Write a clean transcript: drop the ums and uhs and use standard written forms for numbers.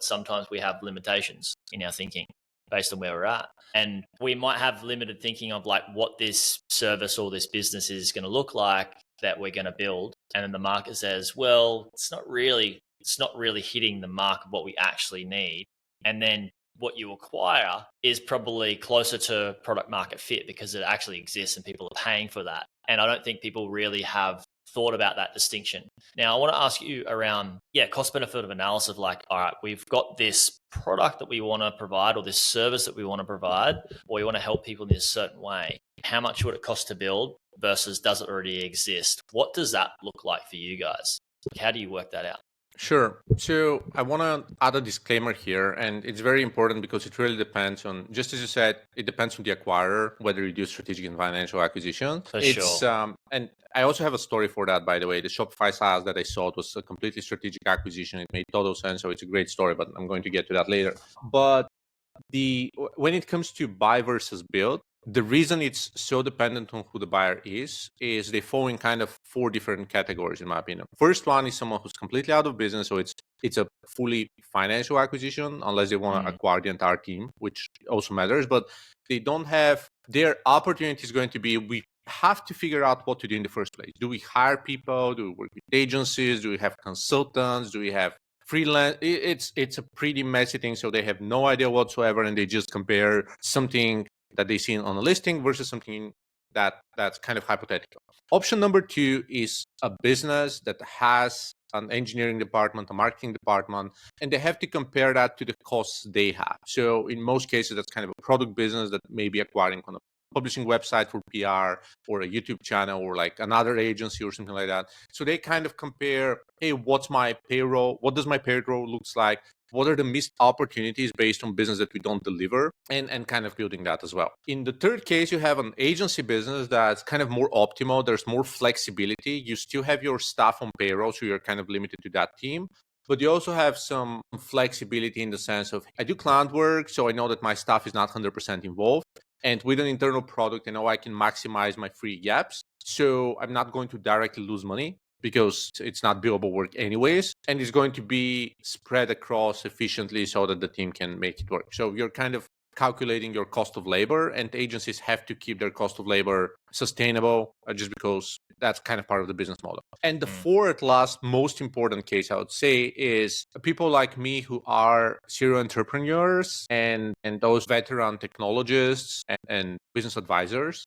sometimes we have limitations in our thinking based on where we're at. And we might have limited thinking of like what this service or this business is going to look like that we're going to build. And then the market says, well, it's not really hitting the mark of what we actually need. And then what you acquire is probably closer to product market fit because it actually exists and people are paying for that. And I don't think people really have thought about that distinction. Now, I want to ask you around, cost benefit of analysis of like, all right, we've got this product that we want to provide or this service that we want to provide, or we want to help people in this certain way. How much would it cost to build versus does it already exist? What does that look like for you guys? How do you work that out? Sure. So I want to add a disclaimer here, and it's very important because it really depends on, just as you said, it depends on the acquirer, whether you do strategic and financial acquisition. Sure. And I also have a story for that, by the way. The Shopify SaaS that I saw was a completely strategic acquisition. It made total sense. So it's a great story, but I'm going to get to that later. But when it comes to buy versus build, the reason it's so dependent on who the buyer is they fall in kind of 4 different categories, in my opinion. First one is someone who's completely out of business, so it's a fully financial acquisition, unless they want to acquire the entire team, which also matters. But they don't have, their opportunity is going to be, we have to figure out what to do in the first place. Do we hire people? Do we work with agencies? Do we have consultants? Do we have freelance? It's a pretty messy thing, so they have no idea whatsoever, and they just compare something that they see on a listing versus something that's kind of hypothetical. Option number 2 is a business that has an engineering department, a marketing department, and they have to compare that to the costs they have. So in most cases, that's kind of a product business that may be acquiring on a publishing website for PR or a YouTube channel or like another agency or something like that. So they kind of compare, hey, what's my payroll? What does my payroll looks like? What are the missed opportunities based on business that we don't deliver, and kind of building that as well. In the third case, you have an agency business that's kind of more optimal. There's more flexibility. You still have your staff on payroll, so you're kind of limited to that team. But you also have some flexibility in the sense of, I do client work, so I know that my staff is not 100% involved. And with an internal product, I know I can maximize my free gaps. So I'm not going to directly lose money because it's not billable work anyways. And it's going to be spread across efficiently so that the team can make it work. So you're kind of calculating your cost of labor, and agencies have to keep their cost of labor sustainable just because that's kind of part of the business model. And the fourth last most important case I would say is people like me who are serial entrepreneurs and those veteran technologists and business advisors